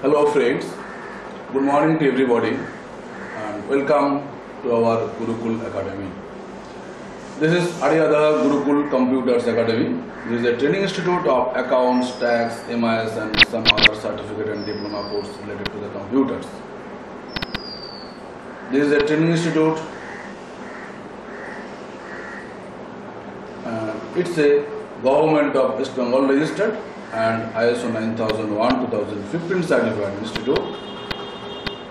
Hello friends, good morning to everybody and welcome to our Gurukul Academy. This is Aryadha Gurukul Computers Academy. This is a training institute of accounts, tax, MIS and some other certificate and diploma courses related to the computers. This is a training institute. It's a government of West Bengal registered and ISO 9001-2015 certified institute,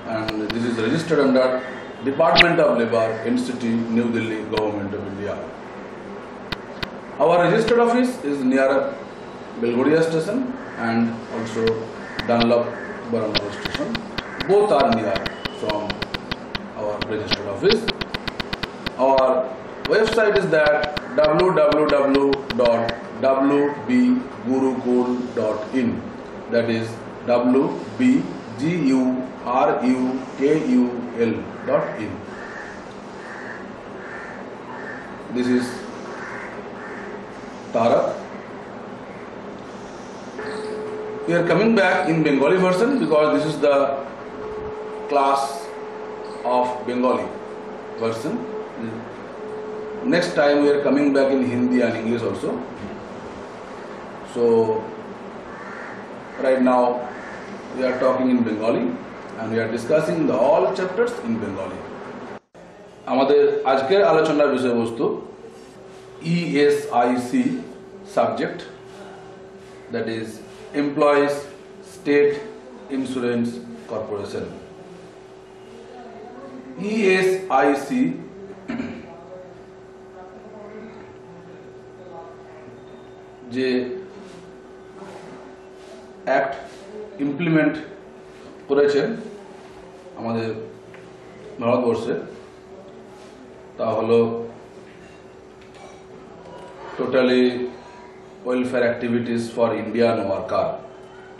and this is registered under Department of Labour, NCT, New Delhi, Government of India. Our registered office is near Belgoria station and also Dunlop Barampur station. Both are near from our registered office. Our website is that www.wbgurukul.in, that is wbgurukul.in. This is Tarak. We are coming back in Bengali version because this is the class of Bengali version. Next time we are coming back in Hindi and English also. So right now we are talking in Bengali and we are discussing the all chapters in Bengali. আমাদের আজকের আলোচনার বিষয়বস্তু ESIC subject, that is Employees State Insurance Corporation. ESIC যে act implement করেছেন আমাদের ভারতবর্ষে, তা হলো totally welfare activities for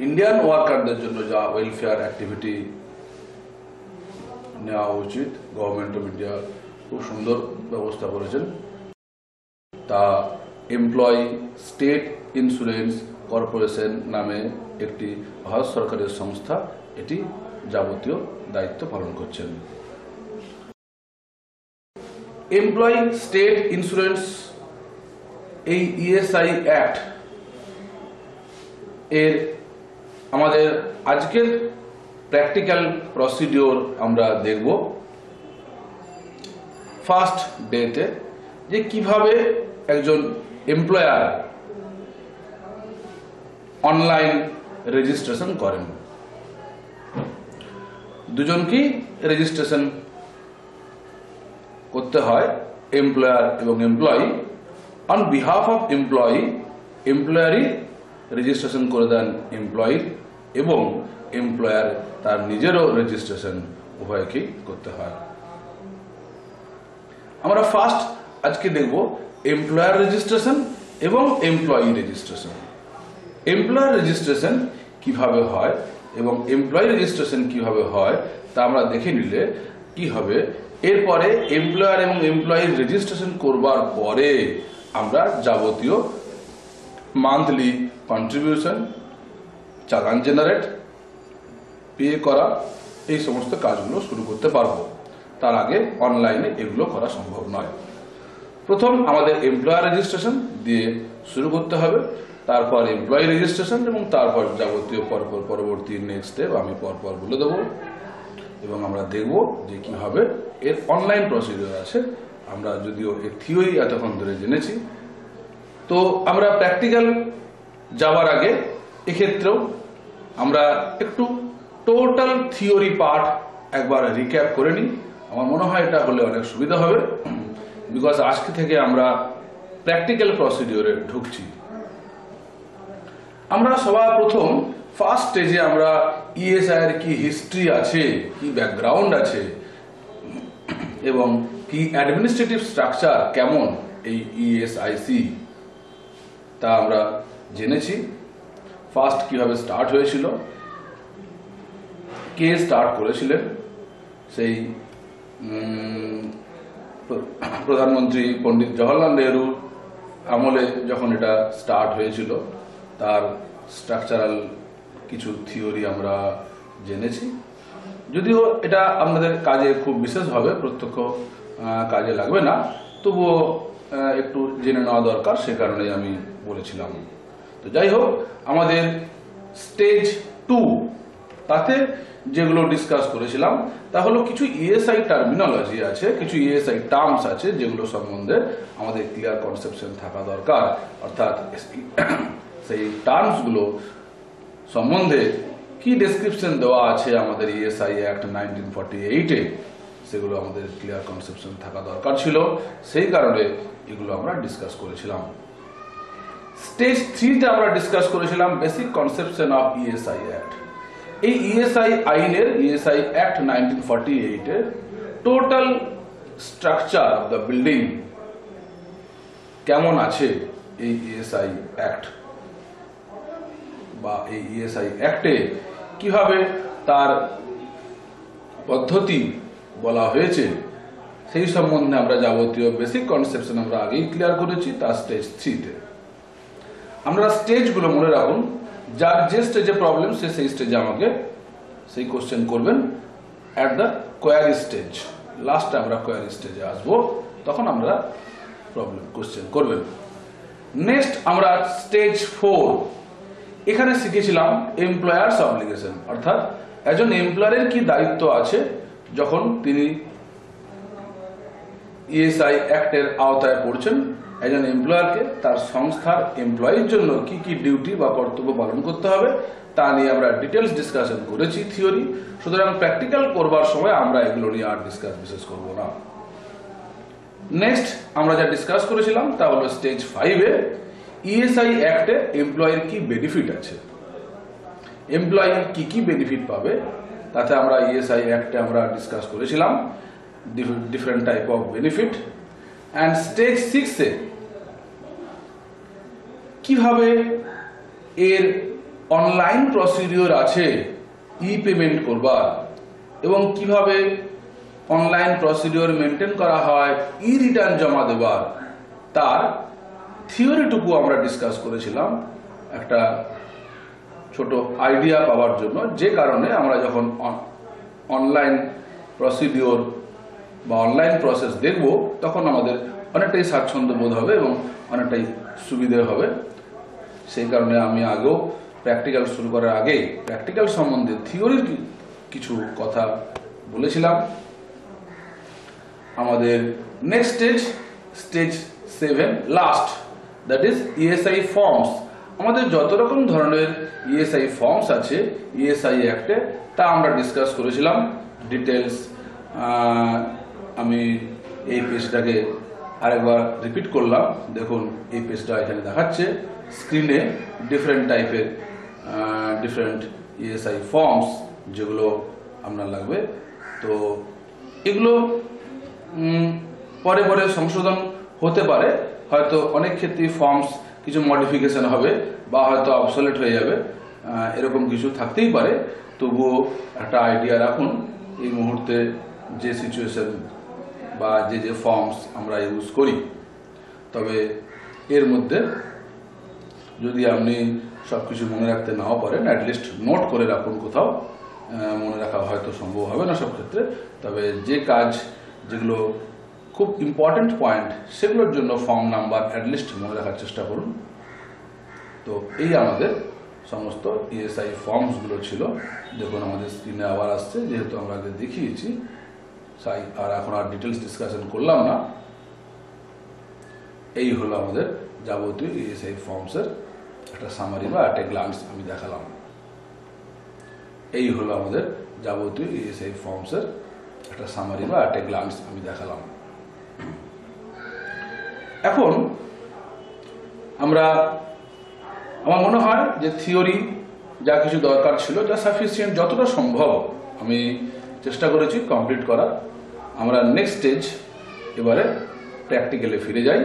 Indian ওয়ার্কারদের জন্য যা ওয়েলফেয়ার অ্যাক্টিভিটি নেওয়া উচিত, গভর্নমেন্ট অফ ইন্ডিয়া খুব সুন্দর ব্যবস্থা করেছেন। তা এমপ্লয়ি স্টেট ইন্স্যুরেন্স কর্পোরেশন নামে একটি ভারত সরকারের সংস্থা এটি যাবতীয় দায়িত্ব পালন করছেন। এমপ্লয়ি স্টেট ইন্স্যুরেন্স এই ইএসআই অ্যাক্ট এর আমাদের আজকের প্র্যাকটিক্যাল প্রসিডিওর আমরা দেখব ফার্স্ট ডেতে, যে কিভাবে একজন এমপ্লয়ার অনলাইন রেজিস্ট্রেশন করেন। দুজনকেই রেজিস্ট্রেশন করতে হয়, এমপ্লয়ার এবং এমপ্লয়ি। অন বিহাফ অফ এমপ্লয়ারই রেজিস্ট্রেশন করে দেন এমপ্লয়ির, এবং এমপ্লয়ার তার নিজেরও রেজিস্ট্রেশন উভয়কেই করতে হয়। আমরা ফার্স্ট আজকে দেখব এমপ্লয়ার রেজিস্ট্রেশন এবং এমপ্লয়ি রেজিস্ট্রেশন। এমপ্লয়ার রেজিস্ট্রেশন কিভাবে হয় এবং এমপ্লয়ি রেজিস্ট্রেশন কিভাবে হয় তা আমরা দেখে নিলে কি হবে। এরপরে এমপ্লয়ার এবং এমপ্লয়ি রেজিস্ট্রেশন করবার পরে আমরা যাবতীয় মান্থলি কন্ট্রিবিউশন, চালান জেনারেট, পে করা, এই সমস্ত কাজগুলো শুরু করতে পারবো। তার আগে অনলাইনে এগুলো করা সম্ভব নয়। প্রথম আমাদের এমপ্লয়ার রেজিস্ট্রেশন দিয়ে শুরু করতে হবে, তারপর এমপ্লয়ি রেজিস্ট্রেশন, এবং তারপর যাবতীয় পরবর্তী নেক্সট স্টেপ আমি পরপর বলে দেবো, এবং আমরা দেখব যে কিভাবে এর অনলাইন প্রসিডিওর আছে। আমরা যদিও এর থিওরি এতক্ষণ ধরে জেনেছি, তো আমরা প্র্যাকটিক্যাল যাওয়ার আগে এক্ষেত্রেও আমরা একটু টোটাল থিওরি পার্ট একবার রিক্যাপ করে নিই। আমার মনে হয় এটা হলে অনেক সুবিধা হবে, বিকজ আজকে থেকে আমরা প্র্যাকটিক্যাল প্রসিডিওরে ঢুকছি। আমরা সবার প্রথম ফার্স্ট স্টেজে আমরা ইএসআই এর কি হিস্ট্রি আছে, কি ব্যাকগ্রাউন্ড আছে এবং কি অ্যাডমিনিস্ট্রেটিভ স্ট্রাকচার কেমন এই ইএসআইসি তা আমরা জেনেছি। ফার্স্ট কিভাবে স্টার্ট হয়েছিল, কে স্টার্ট করেছিলেন, সেই প্রধানমন্ত্রী পণ্ডিত জওহরলাল নেহরুর আমলে যখন এটা স্টার্ট হয়েছিল তার স্ট্রাকচারাল কিছু থিওরি আমরা জেনেছি, যদিও এটা আপনাদের কাজে খুব বিশেষভাবে প্রত্যক্ষ কাজে লাগবে না, তবুও একটু জেনে নেওয়া দরকার, সে কারণেই আমি বলেছিলাম। তো যাই হোক, আমাদের স্টেজ 2 তাতে যেগুলো ডিসকাস করেছিলাম তা হলো কিছু ইএসআই টার্মিনোলজি আছে, কিছু ইএসআই টার্মস আছে যেগুলো সম্বন্ধে আমাদের ক্লিয়ার কনসেপশন থাকা দরকার, অর্থাৎ সেই টার্মসগুলো সম্বন্ধে কি ডেসক্রিপশন দেওয়া আছে আমাদের ইএসআই অ্যাক্ট 1948-এ, সেগুলো আমাদের ক্লিয়ার কনসেপশন থাকা দরকার ছিল, সেই কারণে এগুলো আমরা ডিসকাস করেছিলাম। স্টেজ 3-তে আমরা ডিসকাস করেছিলাম basic conception of ESI act. এই ইএসআই আইনের, ইএসআই অ্যাক্ট 1948-এর total structure of the building কেমন আছে, এই ইএসআই অ্যাক্ট বা এই ইএসআই অ্যাক্টে কিভাবে তার পদ্ধতি বলা হয়েছে, সেই সম্বন্ধে আমরা যাবতীয় বেসিক কনসেপশন আমরা আগেই ক্লিয়ার করেছি, তার স্টেজ 3-তে। আমরা স্টেজগুলো মনে রাখুন, যার যে স্টেজে প্রবলেম সে সেই স্টেজে আমাকে সেই কোশ্চেন করবেন অ্যাট দ্য কোয়ারি স্টেজ। লাস্টে আমরা কোয়ারি স্টেজে আসবো, তখন আমরা প্রবলেম কোশ্চেন করবেন। নেক্সট আমরা স্টেজ 4, এখানে শিখেছিলাম এমপ্লয়ার্স অব্লিগেশন, অর্থাৎ একজন এমপ্লয়ারের কি দায়িত্ব আছে যখন তিনি ইএসআই অ্যাক্টের আওতায় পড়ছেন। একজন এমপ্লয়ারকে তার সংস্থার এমপ্লয়ির জন্য কি কি ডিউটি বা কর্তব্য পালন করতে হবে তা নিয়ে আমরা ডিটেলস ডিসকাশন করেছি থিওরি, সুতরাং প্র্যাকটিক্যাল করবার সময় আমরা এগুলো নিয়ে আর ডিসকাস বিশেষ করব না। নেক্সট আমরা যা ডিসকাস করেছিলাম তা হলো স্টেজ 5-এ ইএসআই অ্যাক্টে এমপ্লয়ির কি বেনিফিট আছে, এমপ্লয়ি কি কি বেনিফিট পাবে, তাতে আমরা ইএসআই অ্যাক্টে আমরা ডিসকাস করেছিলাম different type of benefit. And stage 6-এ কিভাবে এর অনলাইন প্রসিডিওর আছে ই পেমেন্ট করবার, এবং কিভাবে অনলাইন প্রসিডিওর মেনটেন করা হয় ই রিটার্ন জমা দেবার, তার থিওরিটুকু আমরা ডিসকাস করেছিলাম একটা ছোট আইডিয়া পাওয়ার জন্য, যে কারণে আমরা যখন অনলাইন প্রসিডিওর বা অনলাইন প্রসেস দেখব তখন আমাদের অনেকটাই স্বাচ্ছন্দ্য বোধ হবে এবং অনেকটাই সুবিধে হবে। সেই কারণে আমি আগেও প্র্যাকটিক্যাল শুরু করার আগে প্র্যাকটিক্যাল সম্বন্ধে থিওরির কিছু কথা বলেছিলাম। আমাদের next stage, stage 7 last, that is ESI forms. আমাদের যত রকম ধরনের ইএসআই ফর্মস আছে ইএসআই অ্যাক্টে তা আমরা ডিসকাস করেছিলাম ডিটেলস। আমি এই পেজটাকে আরেকবার রিপিট করলাম, দেখুন এই পেজটা এখানে দেখাচ্ছে স্ক্রিনে ডিফারেন্ট টাইপের ডিফারেন্ট ইএসআই ফর্মস যেগুলো আপনার লাগবে। তো এগুলো পরে পরে সংশোধন হতে পারে, হয়তো অনেক ক্ষেত্রে ফর্মস কিছু মডিফিকেশন হবে বা হয়তো অবসলেট হয়ে যাবে, এরকম কিছু থাকতেই পারে। তবুও একটা আইডিয়া রাখুন এই মুহূর্তে যে সিচুয়েশন বা যে ফর্মস আমরা ইউজ করি। তবে এর মধ্যে যদি আপনি সবকিছু মনে রাখতে নাও পারেন, অ্যাটলিস্ট নোট করে রাখুন কোথাও, মনে রাখা হয়তো সম্ভব হবে না সব ক্ষেত্রে, তবে যে কাজ যেগুলো খুব ইম্পর্টেন্ট পয়েন্ট সেগুলোর জন্য ফর্ম নাম্বার অ্যাটলিস্ট মনে রাখার চেষ্টা করুন। তো এই আমাদের সমস্ত ইএসআই ফর্মসগুলো ছিল। দেখুন আমাদের স্ক্রিনে আবার আসছে, যেহেতু আমরা আগে দেখিয়েছি তাই আর এখন আর ডিটেলস ডিসকাশন করলাম না। এই হলো আমাদের যাবতীয় ইএসআই ফর্মসের একটা সামারি বা একটা গ্লান্স আমি দেখালাম। এই হলো আমাদের যাবতীয় ইএসআই ফর্মসের একটা সামারি বা একটা গ্লান্স আমি দেখালাম। এখন আমার মনে হয় যে থিওরি যা কিছু দরকার ছিল, যা সাফিসিয়েন্ট যতটা সম্ভব আমি চেষ্টা করেছি কমপ্লিট করার। আমরা নেক্সট স্টেজ এবারে প্র্যাকটিক্যালে ফিরে যাই।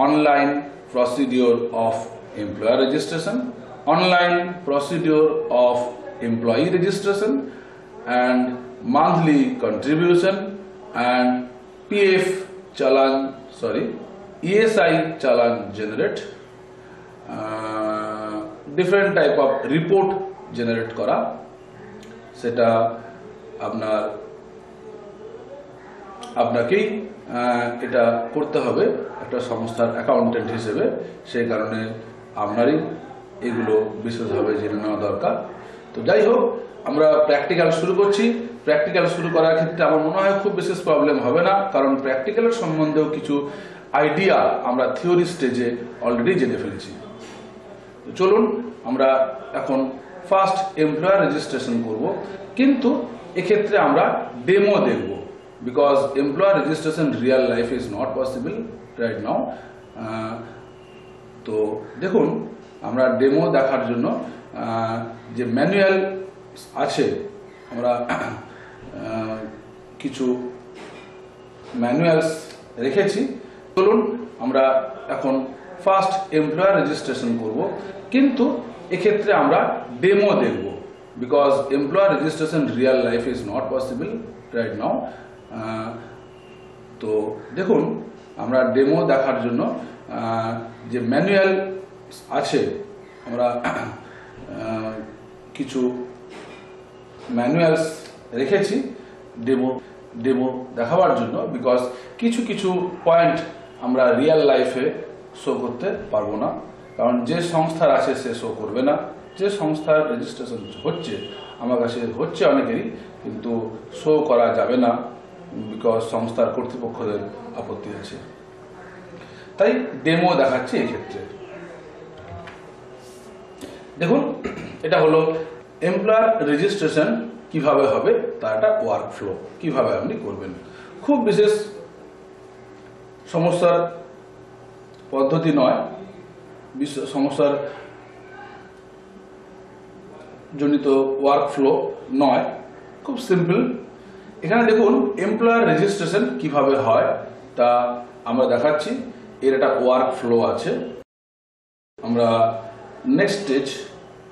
Online procedure of employer registration, online procedure of employee registration and monthly contribution and PF চালান ESI চালান generate, different type of report generate করা, সেটা আপনাকেই এটা করতে হবে একটা সংস্থার অ্যাকাউন্টেন্ট হিসেবে। সেই কারণে আপনারই এগুলো বিশেষভাবে জেনে নেওয়া দরকার। তো যাই হোক, আমরা প্র্যাকটিক্যাল শুরু করছি। প্র্যাকটিক্যাল শুরু করার ক্ষেত্রে আমার মনে হয় খুব বিশেষ প্রবলেম হবে না, কারণ প্র্যাকটিক্যালের সম্বন্ধেও কিছু আইডিয়া আমরা থিওরি স্টেজে অলরেডি জেনে ফেলেছি। তো চলুন আমরা এখন ফার্স্ট এমপ্লয়ার রেজিস্ট্রেশন করব, কিন্তু এক্ষেত্রে আমরা ডেমো দেখব, because employer registration real life is not possible right now. তো দেখুন, আমরা ডেমো দেখার জন্য যে ম্যানুয়াল আছে, আমরা কিছু ম্যানুয়ালস রেখেছি। চলুন আমরা এখন ফার্স্ট এমপ্লয়ার রেজিস্ট্রেশন করব, কিন্তু এক্ষেত্রে আমরা ডেমো দেখব, because employer registration real life is not possible right now. তো দেখুন, আমরা ডেমো দেখার জন্য যে ম্যানুয়াল আছে, আমরা কিছু ম্যানুয়ালস রেখেছি ডেমো দেখাবার জন্য, বিকজ কিছু পয়েন্ট আমরা রিয়েল লাইফে শো করতে পারবো না, কারণ যে সংস্থার আছে সে শো করবে না। যে সংস্থার রেজিস্ট্রেশন হচ্ছে, আমার কাছে হচ্ছে অনেকেরই, কিন্তু শো করা যাবে না, বিকজ সংস্থার কর্তৃপক্ষদের আপত্তি আছে। তাই ডেমো দেখাচ্ছি এই ক্ষেত্রে। দেখুন, এটা হলো এমপ্লয়ার রেজিস্ট্রেশন কিভাবে হবে তার একটা ওয়ার্ক ফ্লো, কিভাবে আপনি করবেন। খুব বিশেষ সমস্যার পদ্ধতি নয়, সমস্যার জনিত ওয়ার্ক ফ্লো নয়, খুব সিম্পল। এখানে দেখুন, এমপ্লয়ার রেজিস্ট্রেশন কিভাবে হয় তা আমরা দেখাচ্ছি। এর একটা ওয়ার্ক ফ্লো আছে। আমরা নেক্সট স্টেজ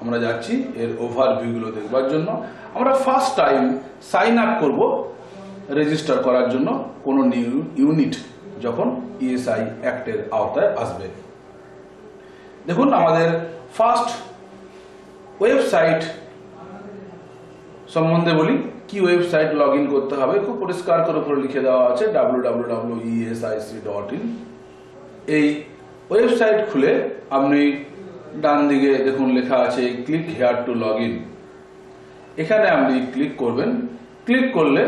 আমরা যাচ্ছি এর ওভারভিউগুলো দেখবার জন্য। আমরা ফার্স্ট টাইম সাইন আপ করব রেজিস্টার করার জন্য কোনো নিউ ইউনিট যখন ইএসআই অ্যাক্টের আওতায় আসবে। দেখুন, আমাদের ফার্স্ট ওয়েবসাইট সম্বন্ধে বলি। কি ওয়েবসাইট লগ ইন করতে হবে, খুব পরিষ্কার করে উপরে লিখে দেওয়া আছে www.esic.in। এই ওয়েবসাইট খুলে আপনি ডান দিকে দেখুন লেখা আছে click here two log in. এখানে আপনি ক্লিক করবেন। ক্লিক করলে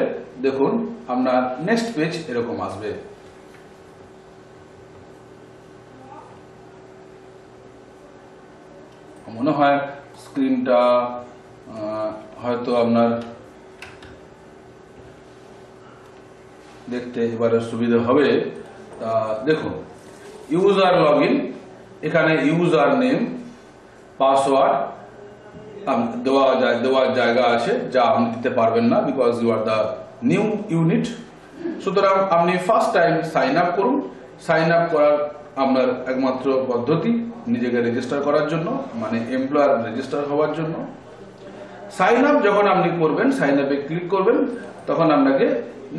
দেখুন আপনার নেক্সট পেজ এরকম আসবে। মনে হয় স্ক্রিনটা হয়তো আপনার দেখতে এবারে সুবিধা হবে। দেখুন, ইউজার লগ ইন, এখানে ইউজার নেম পাসওয়ার্ড দেওয়ার জায়গা আছে, যা আপনি দিতে পারবেন না, because you are the new unit. সুতরাং আপনি ফার্স্ট টাইম সাইন আপ করুন। সাইন আপ করার আপনার একমাত্র পদ্ধতি নিজেকে রেজিস্টার করার জন্য, মানে এমপ্লয়ার রেজিস্টার হওয়ার জন্য। সাইন আপ যখন আপনি করবেন, সাইন আপে ক্লিক করবেন, তখন আপনাকে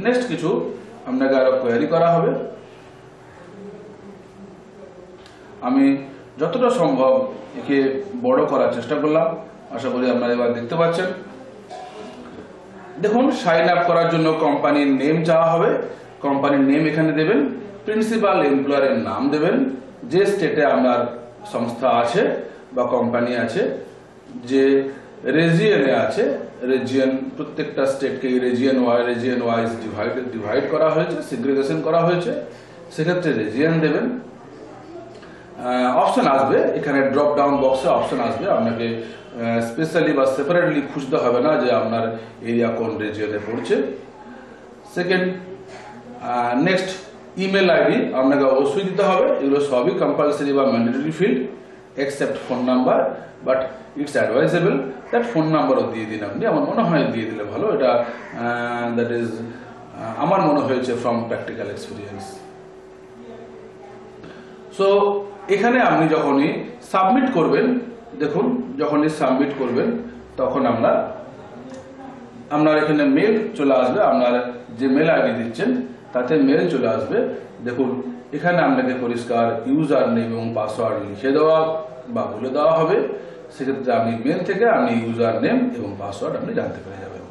নেক্সট কিছু আপনাকে আরো কোয়ারি করা হবে। আমি যতটা সম্ভব একে বড় করার চেষ্টা করলাম, আশা করি আপনারা এবার দেখতে পাচ্ছেন। দেখুন, সাইন আপ করার জন্য কোম্পানির নেম চাওয়া হবে। কোম্পানির নেম এখানে দেবেন, প্রিন্সিপাল এমপ্লয়ারের নাম দেবেন, যে স্টেটে আপনার সংস্থা আছে বা কোম্পানি আছে, যে রেজিয়নে আছে, রেজিয়ন প্রত্যেকটা স্টেটকে রেজিয়ন ওয়াইজ ডিভাইড করা হয়েছে, সিগ্রিগেশন করা হয়েছে, সেক্ষেত্রে রেজিয়ন দেবেন। অপশন আসবে এখানে, ড্রপ ডাউন বক্সে অপশন আসবে, আপনাকে স্পেশালি বা সেপারেটলি খুঁজতে হবে না যে আপনার এরিয়া কোন রেজিয়নে পড়ছে। সেকেন্ড, নেক্সট ইমেল আইডি আপনাকে অবশ্যই দিতে হবে। এগুলো সবই কম্পালসারি বা mandatory field, except phone number, but it's advisable that phone নাম্বারও দিয়ে দিন আপনি। আমার মনে হয় দিয়ে দিলে ভালো, এটা দ্যাট ইজ আমার মনে হয়েছে ফ্রম প্র্যাকটিক্যাল এক্সপিরিয়েন্স। সো এখানে আপনি যখনই সাবমিট করবেন, দেখুন যখনই সাবমিট করবেন তখন আপনার এখানে মেল চলে আসবে। আপনার যে মেল আইডি দিচ্ছেন তাতে মেল চলে আসবে। দেখুন, এখানে আপনাকে পরিষ্কার ইউজার নেম এবং পাসওয়ার্ড লিখে দেওয়া বা বলে দেওয়া হবে। সেক্ষেত্রে আপনি মেল থেকে আপনি ইউজার নেম এবং পাসওয়ার্ড আপনি জানতে পেরে যাবেন।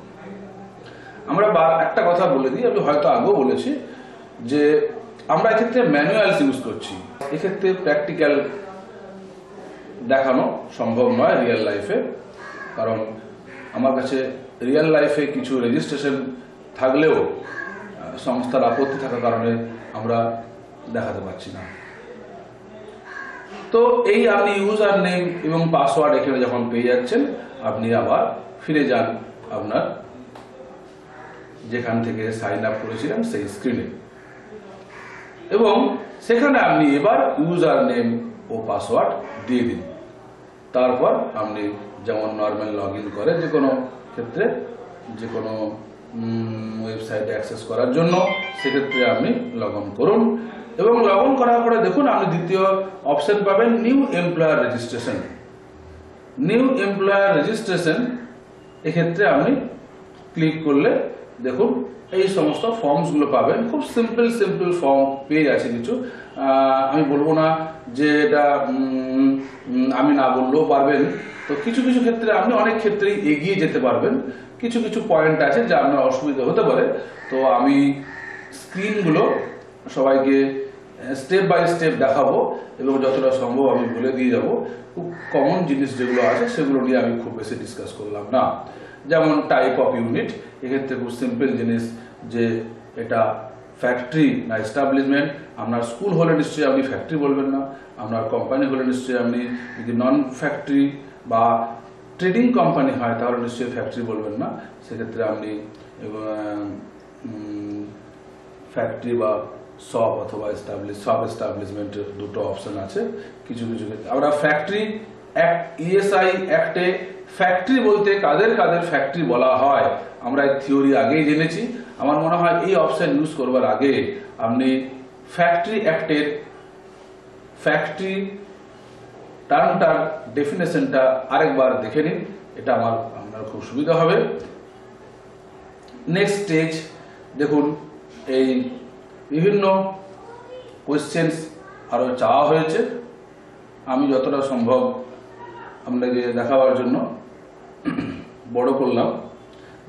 আমরা একটা কথা বলে দিই, আমি হয়তো আগেও বলেছি যে আমরা এক্ষেত্রে ম্যানুয়ালস ইউজ করছি। এক্ষেত্রে প্র্যাকটিক্যাল দেখানো সম্ভব নয় রিয়েল লাইফে, কারণ আমার কাছে রিয়েল লাইফে কিছু রেজিস্ট্রেশন থাকলেও সংস্থার আপত্তি থাকার কারণে আমরা দেখাতে পারছি না। তো এই আপনি ইউজার নেম এবং পাসওয়ার্ড এখানে যখন পেয়ে যাচ্ছেন, আপনি আবার ফিরে যান আপনার যেখান থেকে সাইন আপ করেছিলেন সেই স্ক্রিনে, এবং সেখানে আপনি এবার ইউজার নেম ও পাসওয়ার্ড দিয়ে দিন। তারপর আপনি যেমন নর্মাল লগ ইন করে যে কোনো ক্ষেত্রে যে কোনো ওয়েবসাইটে অ্যাক্সেস করার জন্য, সেক্ষেত্রে আপনি লগ ইন করুন। এবং লগ ইন করার পরে দেখুন আপনি দ্বিতীয় অপশন পাবেন new employer registration. New employer registration এক্ষেত্রে আপনি ক্লিক করলে দেখুন এই সমস্ত ফর্মসগুলো পাবেন। খুব সিম্পল ফর্ম পেয়ে আছে কিছু, আমি বলবো না যে এটা আমি না বললেও পারবেন। তো কিছু কিছু ক্ষেত্রে আপনি অনেক ক্ষেত্রেই এগিয়ে যেতে পারবেন। কিছু কিছু পয়েন্ট আছে যা আপনার অসুবিধা হতে পারে, তো আমি স্ক্রিনগুলো সবাইকে স্টেপ বাই স্টেপ দেখাবো এবং যতটা সম্ভব আমি বলে দিয়ে যাব। খুব কমন জিনিস যেগুলো আছে সেগুলো নিয়ে আমি খুব বেশি ডিসকাস করলাম না। যেমন টাইপ অফ ইউনিট, এক্ষেত্রে খুব সিম্পল জিনিস যে এটা ফ্যাক্টরি না এস্টাবলিশমেন্ট। আপনার স্কুল হলে নিশ্চয়ই আপনি ফ্যাক্টরি বলবেন না, আপনার কোম্পানি হলে নিশ্চয়ই আপনি, যদি নন ফ্যাক্টরি বা ট্রেডিং কোম্পানি হয় তাহলে নিশ্চয়ই ফ্যাক্টরি বলবেন না, সেক্ষেত্রে আপনি ফ্যাক্টরি বা শপ অথবা সব এস্টাবলিশমেন্টের দুটো অপশন আছে। কিছু কিছু ক্ষেত্রে আমরা ফ্যাক্টরি ইএসআই অ্যাক্টে ফ্যাক্টরি বলতে কাদের কাদের ফ্যাক্টরি বলা হয় আমরা এই থিওরি আগেই জেনেছি। আমার মনে হয় এই অপশন ইউজ করবার আগে আপনি ফ্যাক্টরি অ্যাক্টের ফ্যাক্টরি টার্মটার ডেফিনেশনটা আরেকবার দেখে নিন, এটা আপনার খুব সুবিধা হবে। নেক্সট স্টেজ দেখুন, এই বিভিন্ন কোয়েশ্চেন্স আরো চাওয়া হয়েছে, আমি যতটা সম্ভব আপনাকে দেখাবার জন্য বড় করলাম।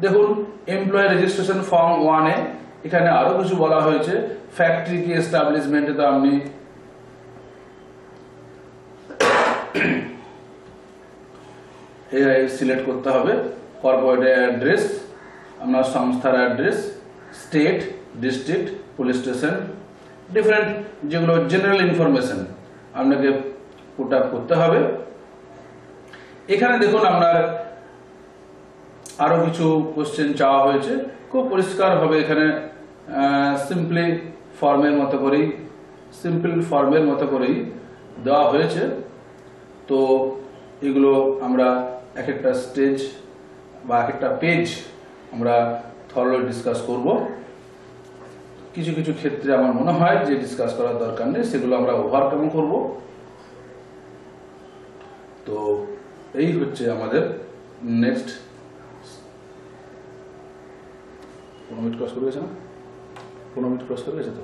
দেখুন এমপ্লয়ি রেজিস্ট্রেশন ফর্ম 1-এ এখানে আরো কিছু বলা হয়েছে। ফ্যাক্টরি কি এস্টাবলিশমেন্টে তো আপনি সিলেক্ট করতে হবে কর্পোরেট অ্যাড্রেস, আপনার সংস্থার address, state, district, police station, different যেগুলো জেনারেল ইনফরমেশন আপনাকে পুট আপ করতে হবে। এখানে দেখুন আপনার আরো কিছু কোশ্চেন চাওয়া হয়েছে, খুব পরিষ্কার হবে এখানে সিম্পল ফর্মের মতো করেই দেওয়া হয়েছে। তো এগুলো আমরা এক একটা স্টেজ বা এক একটা পেজ আমরা থরলি ডিসকাস করব। কিছু কিছু ক্ষেত্রে আমার মনে হয় যে ডিসকাস করার দরকার নেই, সেগুলো আমরা ওভারকাম করব। তো এই হচ্ছে আমাদের নেক্সট। 15 মিনিট ক্রস করে গেছে না? 15 মিনিট ক্রস করে গেছে তো।